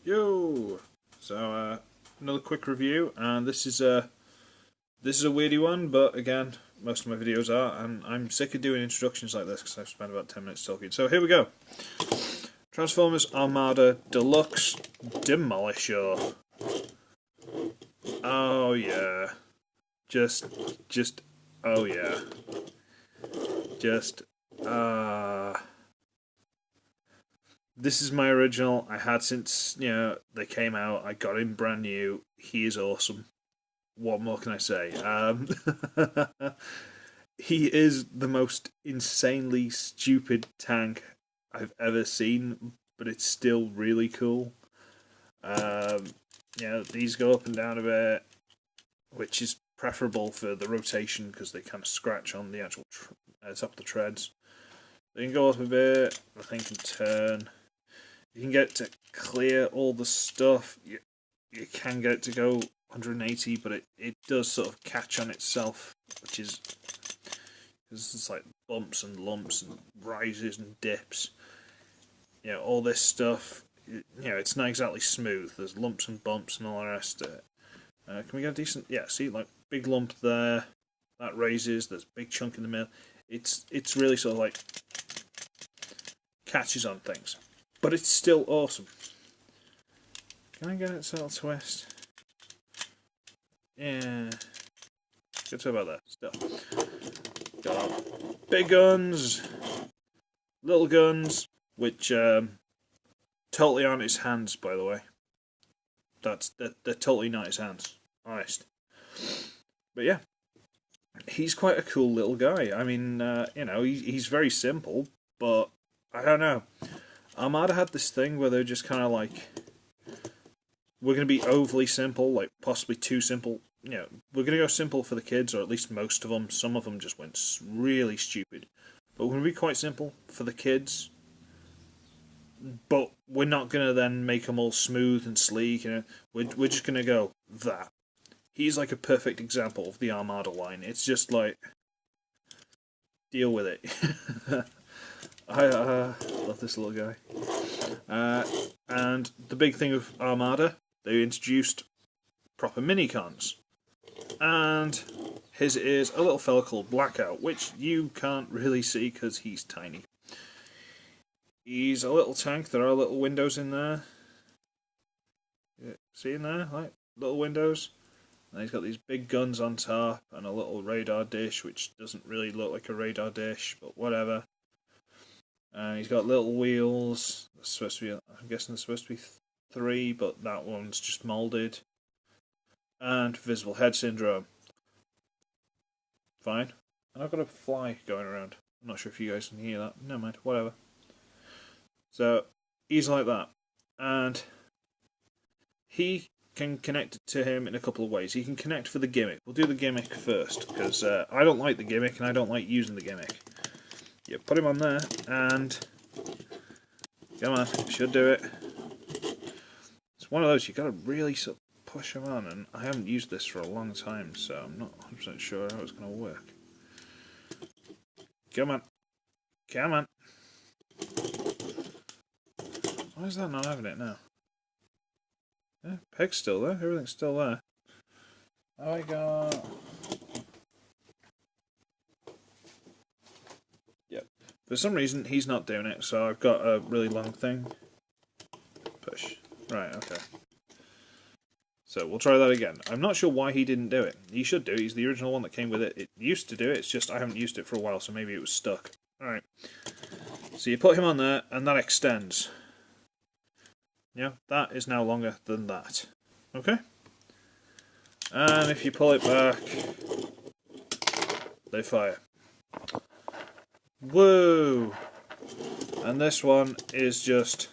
Yo! So another quick review, and this is a weirdy one, but again, most of my videos are, and I'm sick of doing introductions like this because I've spent about 10 minutes talking. So here we go. Transformers Armada Deluxe Demolishor. Oh yeah. Just oh yeah. This is my original. I had since, they came out. I got him brand new. He is awesome. What more can I say? He is the most insanely stupid tank I've ever seen, but it's still really cool. These go up and down a bit, which is preferable for the rotation because they kind of scratch on the actual top of the treads. They can go up a bit. The thing can turn. You can get it to clear all the stuff. You can get it to go 180, but it does sort of catch on itself, which is because it's like bumps and lumps and rises and dips. All this stuff. It's not exactly smooth. There's lumps and bumps and all the rest of it. Can we get a decent? Yeah, see, like big lump there. That raises. There's a big chunk in the middle. It's really sort of like catches on things. But it's still awesome. Can I get it to little twist? Yeah. Good talk about that. Still. Got big guns, little guns, which totally aren't his hands, by the way. They're totally not his hands. Honest. But yeah. He's quite a cool little guy. I mean, he's very simple, but I don't know. Armada had this thing where they're just kind of like, we're going to be overly simple, like possibly too simple. We're going to go simple for the kids, or at least most of them. Some of them just went really stupid. But we're going to be quite simple for the kids. But we're not going to then make them all smooth and sleek. We're just going to go that. He's like a perfect example of the Armada line. It's just like, deal with it. I love this little guy. And the big thing of Armada, they introduced proper mini-cons. And his is a little fella called Blackout, which you can't really see because he's tiny. He's a little tank. There are little windows in there. See in there? Like little windows. And he's got these big guns on top and a little radar dish, which doesn't really look like a radar dish, but whatever. He's got little wheels. It's supposed to be, I'm guessing there's supposed to be 3, but that one's just moulded. And visible head syndrome. Fine. And I've got a fly going around. I'm not sure if you guys can hear that. Never mind, whatever. So, he's like that. And he can connect to him in a couple of ways. He can connect for the gimmick. We'll do the gimmick first, because I don't like the gimmick and I don't like using the gimmick. You put him on there, and come on, should do it. It's one of those, you got to really sort of push him on, and I haven't used this for a long time, so I'm not 100% sure how it's going to work. Come on. Come on. Why is that not having it now? Yeah, peg's still there, everything's still there. Oh my god. For some reason, he's not doing it, so I've got a really long thing. Push. Right, okay. So, we'll try that again. I'm not sure why he didn't do it. He should do it. He's the original one that came with it. It used to do it, it's just I haven't used it for a while, so maybe it was stuck. Alright. So you put him on there, and that extends. Yeah, that is now longer than that. Okay? And if you pull it back, they fire. Whoa! And this one is just...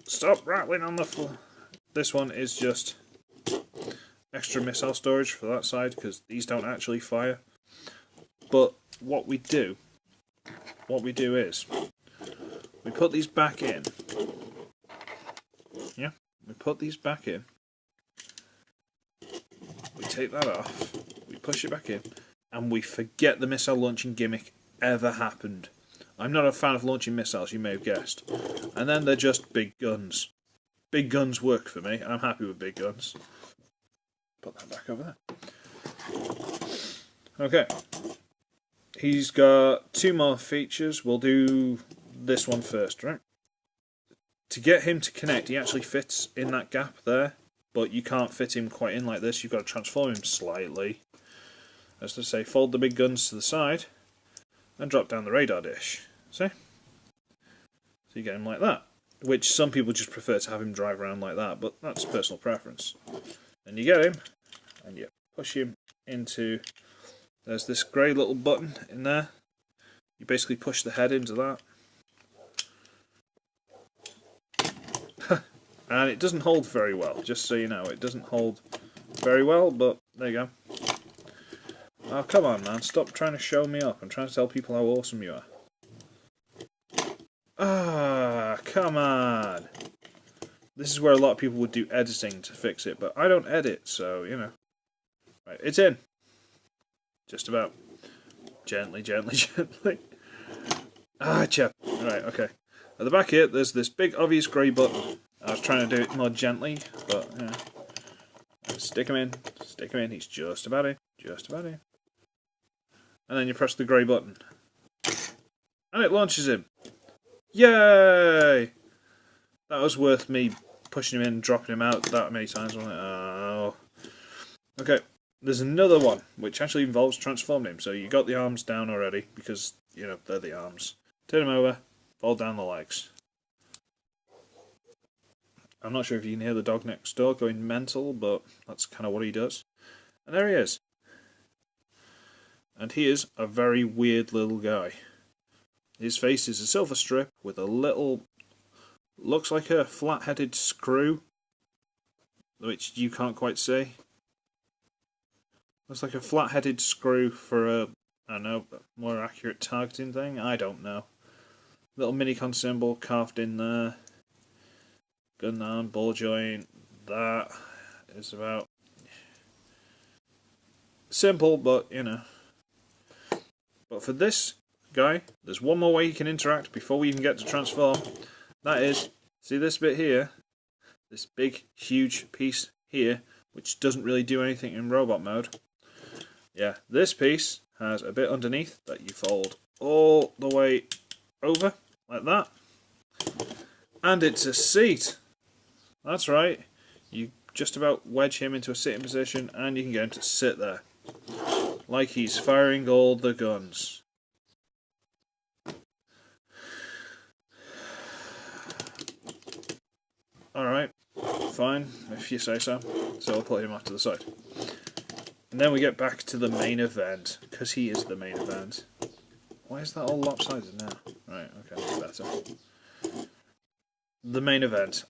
Stop rattling on the floor. This one is just extra missile storage for that side, because these don't actually fire. But what we do is, we put these back in. Yeah, we put these back in. We take that off. We push it back in. And we forget the missile launching gimmick ever happened. I'm not a fan of launching missiles, you may have guessed. And then they're just big guns. Big guns work for me, and I'm happy with big guns. Put that back over there. Okay. He's got 2 more features. We'll do this one first, right? To get him to connect, he actually fits in that gap there, but you can't fit him quite in like this. You've got to transform him slightly. As to say, fold the big guns to the side and drop down the radar dish. See? So you get him like that, which some people just prefer to have him drive around like that, but that's personal preference. Then you get him, and you push him into... There's this grey little button in there. You basically push the head into that. And it doesn't hold very well, just so you know. It doesn't hold very well, but there you go. Oh, come on, man. Stop trying to show me up. I'm trying to tell people how awesome you are. Ah, come on. This is where a lot of people would do editing to fix it, but I don't edit, so, you know. Right, it's in. Just about. Gently, gently, gently. Ah, chap. Right, okay. At the back here, there's this big, obvious grey button. I was trying to do it more gently, but, you know. Stick him in. Stick him in. He's just about in. Just about in. And then you press the grey button. And it launches him. Yay! That was worth me pushing him in and dropping him out that many times, wasn't it? Oh. Okay. There's another one, which actually involves transforming him. So you got the arms down already, because, you know, they're the arms. Turn him over, fold down the legs. I'm not sure if you can hear the dog next door going mental, but that's kind of what he does. And there he is. And he is a very weird little guy. His face is a silver strip with a little... looks like a flat-headed screw, which you can't quite see. Looks like a flat-headed screw for a, I don't know, more accurate targeting thing? I don't know. Little minicon symbol carved in there. Gun arm, ball joint. That is about... simple, but, you know. But for this guy, there's one more way he can interact before we even get to transform. That is, see this bit here? This big, huge piece here, which doesn't really do anything in robot mode. Yeah, this piece has a bit underneath that you fold all the way over, like that. And it's a seat. That's right. You just about wedge him into a sitting position and you can get him to sit there. Like he's firing all the guns. Alright, fine, if you say so. So I'll put him off to the side. And then we get back to the main event, because he is the main event. Why is that all lopsided now? Right, okay, that's better. The main event.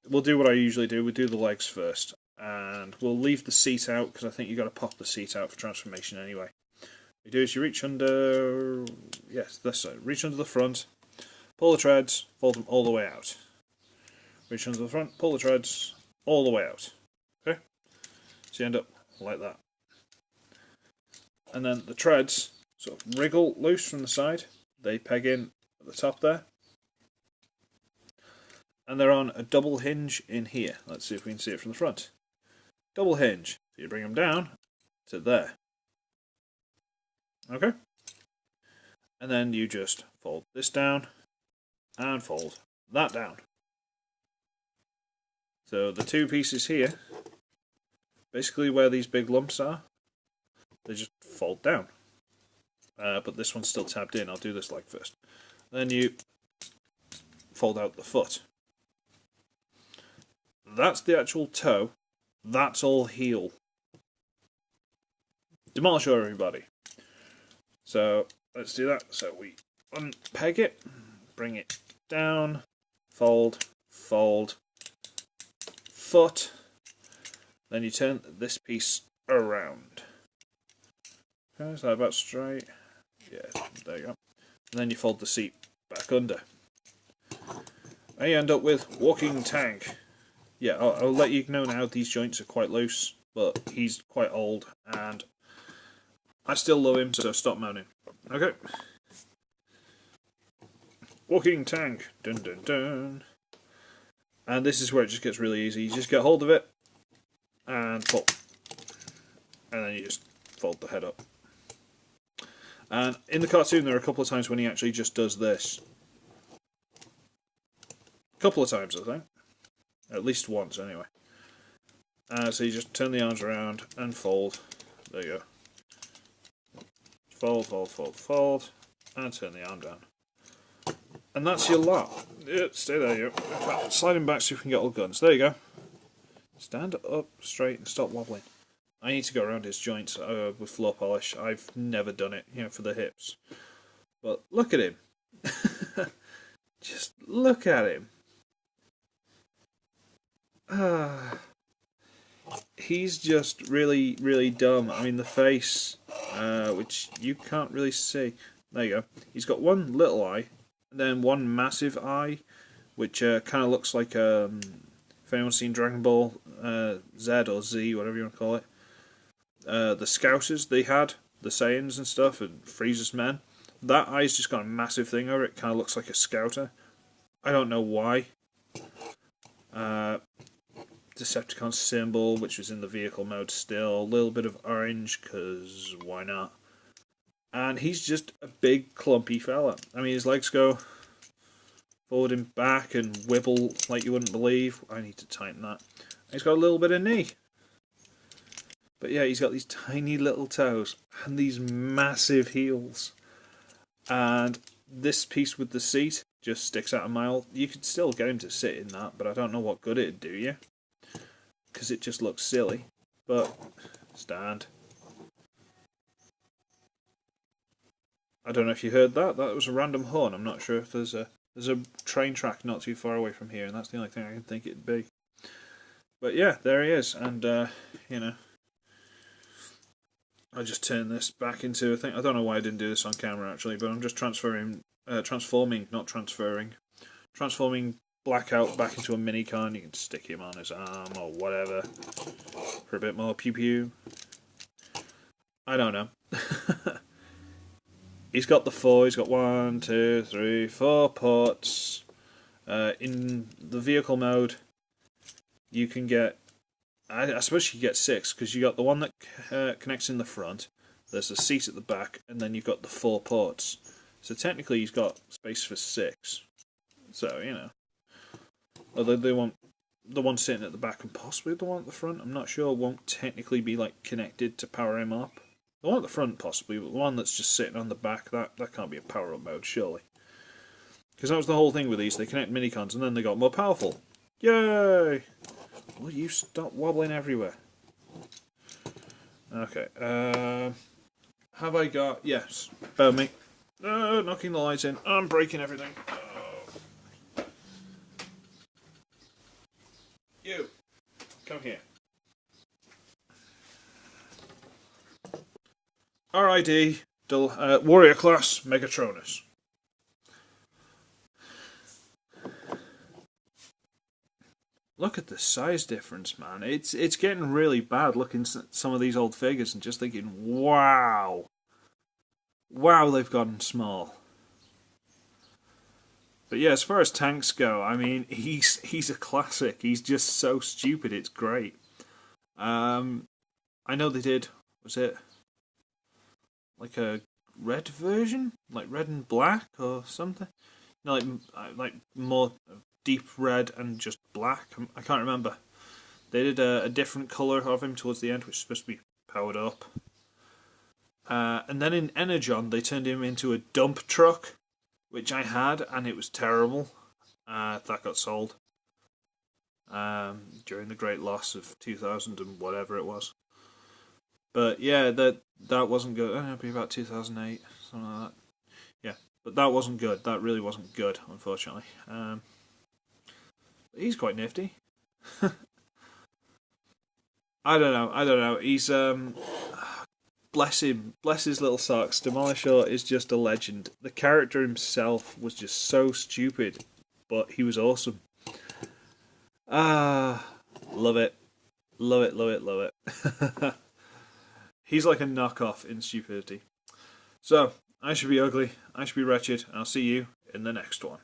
We'll do what I usually do. We'll do the legs first. And we'll leave the seat out, because I think you've got to pop the seat out for transformation anyway. What you do is you reach under... yes, this side. Reach under the front, pull the treads, fold them all the way out. Reach under the front, pull the treads, all the way out. Okay? So you end up like that. And then the treads sort of wriggle loose from the side. They peg in at the top there. And they're on a double hinge in here. Let's see if we can see it from the front. Double hinge. So you bring them down to there. Okay? And then you just fold this down and fold that down. So the two pieces here, basically where these big lumps are, they just fold down. But this one's still tabbed in. I'll do this leg first. Then you fold out the foot. That's the actual toe. That's all heel. Demolishor, everybody. So let's do that. So we unpeg it, bring it down, fold, fold, foot. Then you turn this piece around. Okay, is that about straight? Yeah, there you go. And then you fold the seat back under. And you end up with walking tank. Yeah, I'll let you know now these joints are quite loose, but he's quite old, and I still love him, so stop moaning. Okay. Walking tank. Dun dun dun. And this is where it just gets really easy. You just get hold of it and pull. And then you just fold the head up. And in the cartoon there are a couple of times when he actually just does this. A couple of times, I think. At least once, anyway. So you just turn the arms around and fold. There you go. Fold, fold, fold, fold. And turn the arm down. And that's your lot. Yeah, stay there, you. Slide him back so you can get all guns. There you go. Stand up straight and stop wobbling. I need to go around his joints with floor polish. I've never done it, for the hips. But look at him. Just look at him. He's just really, really dumb. I mean, the face, which you can't really see. There you go. He's got one little eye, and then one massive eye, which kind of looks like, if anyone's seen Dragon Ball Z or Z, whatever you want to call it. The Scouters they had, the Saiyans and stuff, and Frieza's men. That eye's just got a massive thing over it. It kind of looks like a Scouter. I don't know why. Decepticon symbol, which was in the vehicle mode still. A little bit of orange, because why not? And he's just a big, clumpy fella. I mean, his legs go forward and back and wibble like you wouldn't believe. I need to tighten that. He's got a little bit of knee. But yeah, he's got these tiny little toes and these massive heels. And this piece with the seat just sticks out a mile. You could still get him to sit in that, but I don't know what good it'd do you. Because it just looks silly. But, stand. I don't know if you heard that. That was a random horn. I'm not sure if there's a train track not too far away from here, and that's the only thing I can think it'd be. But yeah, there he is, and I just turned this back into a thing. I don't know why I didn't do this on camera actually, but I'm just transforming, not transferring, transforming Blackout back into a mini-con. You can stick him on his arm or whatever for a bit more pew-pew. I don't know. He's got the four. He's got 1, 2, 3, 4 ports. In the vehicle mode, you can get. I suppose you get 6 because you got the one that connects in the front. There's a seat at the back, and then you've got the 4 ports. So technically, he's got space for 6. So although they want the one sitting at the back and possibly the one at the front, I'm not sure, won't technically be like connected to power him up. The one at the front possibly, but the one that's just sitting on the back, that can't be a power-up mode, surely. Because that was the whole thing with these. They connect minicons and then they got more powerful. Yay! Will you stop wobbling everywhere? Okay. Have I got... Yes. Bear me. Knocking the lights in. I'm breaking everything. You. Come here. RID. Warrior class Megatronus. Look at the size difference, man. It's getting really bad looking at some of these old figures and just thinking, wow. Wow, they've gotten small. But yeah, as far as tanks go, I mean, he's a classic. He's just so stupid, it's great. I know they did, was it like a red version? Like red and black or something? No, like more deep red and just black. I can't remember. They did a different colour of him towards the end, which is supposed to be powered up. And then in Energon, they turned him into a dump truck, which I had, and it was terrible. That got sold during the great loss of 2000 and whatever it was. But yeah, that wasn't good. It'd be about 2008, something like that. Yeah, but that wasn't good. That really wasn't good, unfortunately. He's quite nifty. I don't know. He's bless him, bless his little socks. Demolishor is just a legend. The character himself was just so stupid, but he was awesome. Love it. Love it, love it, love it. He's like a knockoff in stupidity. So, I should be ugly, I should be wretched, and I'll see you in the next one.